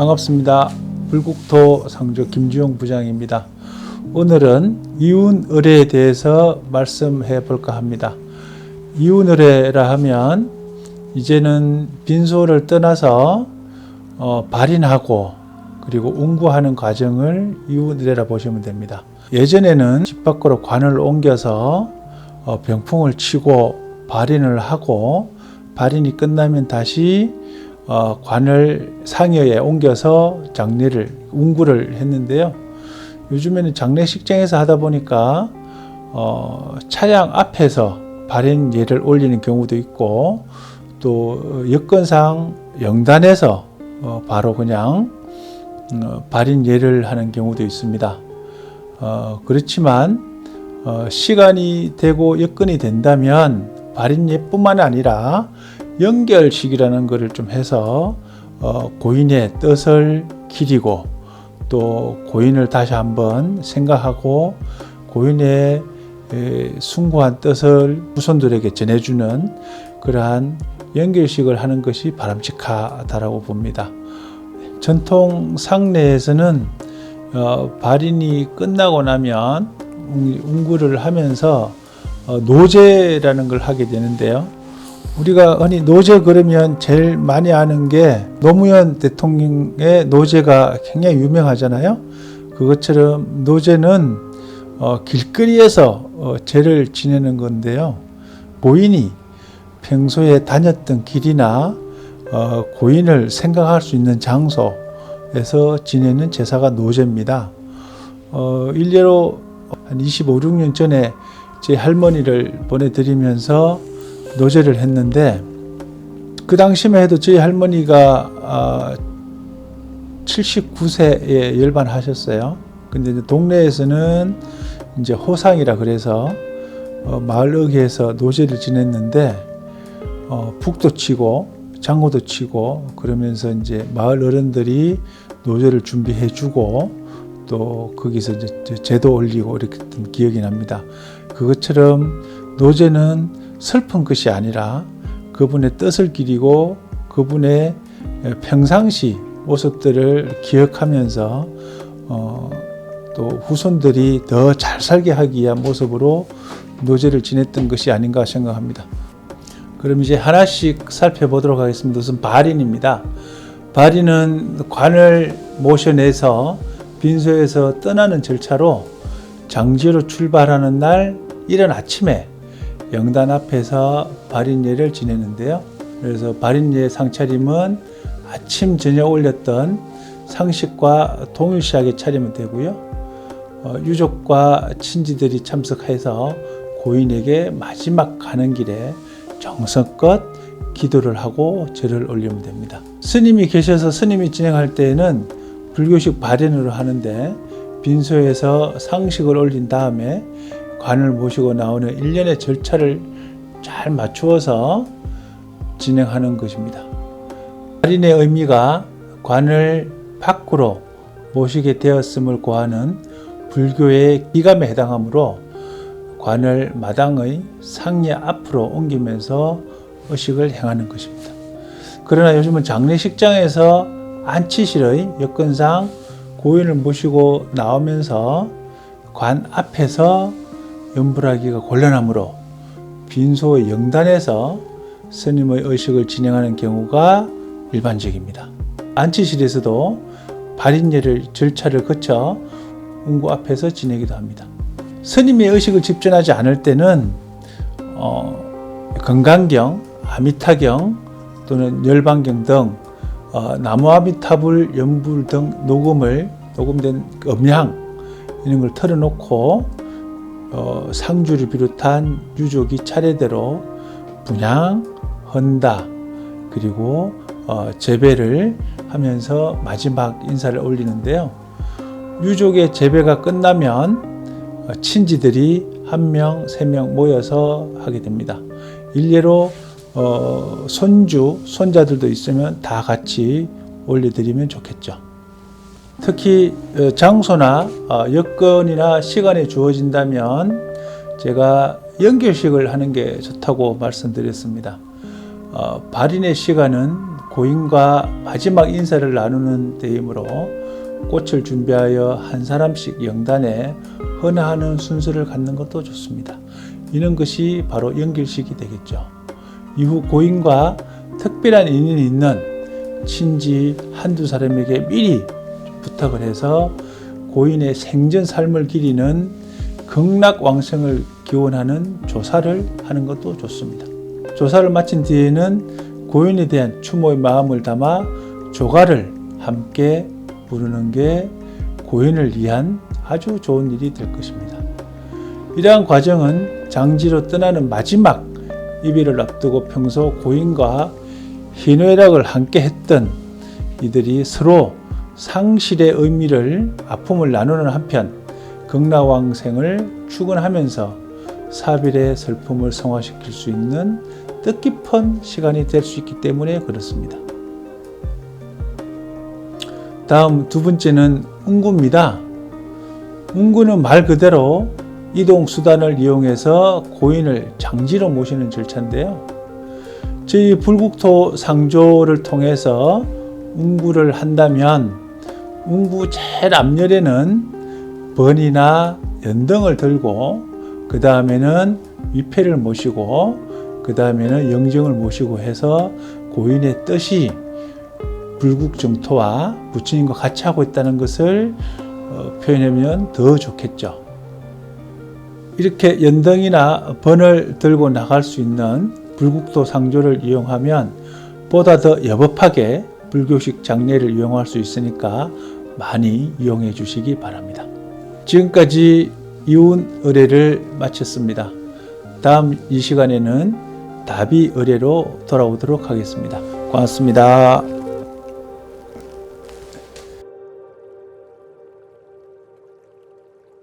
반갑습니다. 불국토 상조 김주용 부장입니다. 오늘은 이운의례에 대해서 말씀해 볼까 합니다. 이운의례라 하면 이제는 빈소를 떠나서 발인하고 그리고 운구하는 과정을 이운의례라 보시면 됩니다. 예전에는 집 밖으로 관을 옮겨서 병풍을 치고 발인을 하고 발인이 끝나면 다시 관을 상여에 옮겨서 장례를 운구를 했는데요. 요즘에는 장례식장에서 하다 보니까 차량 앞에서 발인 예를 올리는 경우도 있고 또 여건상 영단에서 바로 그냥 발인 예를 하는 경우도 있습니다. 그렇지만 시간이 되고 여건이 된다면 발인 예뿐만 아니라 연결식이라는 것을 좀 해서 고인의 뜻을 기리고 또 고인을 다시 한번 생각하고 고인의 숭고한 뜻을 후손들에게 전해주는 그러한 연결식을 하는 것이 바람직하다라고 봅니다. 전통 상례에서는 발인이 끝나고 나면 운구를 하면서 노제라는 걸 하게 되는데요. 우리가 흔히 노제 그러면 제일 많이 아는 게 노무현 대통령의 노제가 굉장히 유명하잖아요. 그것처럼 노제는 길거리에서 제를 지내는 건데요. 고인이 평소에 다녔던 길이나 고인을 생각할 수 있는 장소에서 지내는 제사가 노제입니다. 일례로 한 25, 26년 전에 제 할머니를 보내드리면서 노제를 했는데 그 당시만 해도 저희 할머니가 79세에 열반하셨어요. 근데 이제 동네에서는 이제 호상이라 그래서 마을 의회에서 노제를 지냈는데 북도 치고 장구도 치고 그러면서 이제 마을 어른들이 노제를 준비해주고 또 거기서 이제 제도 올리고 이렇게 했던 기억이 납니다. 그것처럼 노제는 슬픈 것이 아니라 그분의 뜻을 기리고 그분의 평상시 모습들을 기억하면서 또 후손들이 더 잘 살게 하기 위한 모습으로 노제를 지냈던 것이 아닌가 생각합니다. 그럼 이제 하나씩 살펴보도록 하겠습니다. 우선 발인입니다. 발인은 관을 모셔내서 빈소에서 떠나는 절차로 장지로 출발하는 날 이른 아침에 영단 앞에서 발인예를 지내는데요. 그래서 발인예 상차림은 아침 저녁 올렸던 상식과 동일시하게 차리면 되고요. 유족과 친지들이 참석해서 고인에게 마지막 가는 길에 정성껏 기도를 하고 절을 올리면 됩니다. 스님이 계셔서 스님이 진행할 때에는 불교식 발인으로 하는데 빈소에서 상식을 올린 다음에 관을 모시고 나오는 일련의 절차를 잘 맞추어서 진행하는 것입니다. 발인의 의미가 관을 밖으로 모시게 되었음을 고하는 불교의 기감에 해당하므로 관을 마당의 상야 앞으로 옮기면서 의식을 행하는 것입니다. 그러나 요즘은 장례식장에서 안치실의 여건상 고인을 모시고 나오면서 관 앞에서 염불하기가 곤란하므로 빈소 영단에서 스님의 의식을 진행하는 경우가 일반적입니다. 안치실에서도 발인예를 절차를 거쳐 운구 앞에서 지내기도 합니다. 스님의 의식을 집전하지 않을 때는 건강경, 아미타경 또는 열반경 등 나무아미타불, 연불 등 녹음된 음향 이런 걸 틀어놓고 상주를 비롯한 유족이 차례대로 분향, 헌다 그리고 제배를 하면서 마지막 인사를 올리는데요. 유족의 제배가 끝나면 친지들이 1명, 3명 모여서 하게 됩니다. 일례로 손주, 손자들도 있으면 다 같이 올려드리면 좋겠죠. 특히 장소나 여건이나 시간이 주어진다면 제가 연결식을 하는 게 좋다고 말씀드렸습니다. 발인의 시간은 고인과 마지막 인사를 나누는 때이므로 꽃을 준비하여 한 사람씩 영단에 헌화하는 순서를 갖는 것도 좋습니다. 이런 것이 바로 연결식이 되겠죠. 이후 고인과 특별한 인연이 있는 친지 한두 사람에게 미리 부탁을 해서 고인의 생전 삶을 기리는 극락왕생을 기원하는 조사를 하는 것도 좋습니다. 조사를 마친 뒤에는 고인에 대한 추모의 마음을 담아 조가를 함께 부르는 게 고인을 위한 아주 좋은 일이 될 것입니다. 이러한 과정은 장지로 떠나는 마지막 이별을 앞두고 평소 고인과 희노애락을 함께 했던 이들이 서로 상실의 의미를 아픔을 나누는 한편 극락왕생을 축원하면서 사별의 슬픔을 성화시킬 수 있는 뜻깊은 시간이 될 수 있기 때문에 그렇습니다. 다음 두 번째는 운구입니다. 운구는 말 그대로 이동 수단을 이용해서 고인을 장지로 모시는 절차인데요. 저희 불국토 상조를 통해서 운구를 한다면 운구 제일 앞열에는 번이나 연등을 들고 그 다음에는 위패를 모시고 그 다음에는 영정을 모시고 해서 고인의 뜻이 불국정토와 부처님과 같이 하고 있다는 것을 표현하면 더 좋겠죠. 이렇게 연등이나 번을 들고 나갈 수 있는 불국토 상조를 이용하면 보다 더 여법하게 불교식 장례를 이용할 수 있으니까 많이 이용해 주시기 바랍니다. 지금까지 이혼 의례를 마쳤습니다. 다음 이 시간에는 답이 의례로 돌아오도록 하겠습니다. 고맙습니다.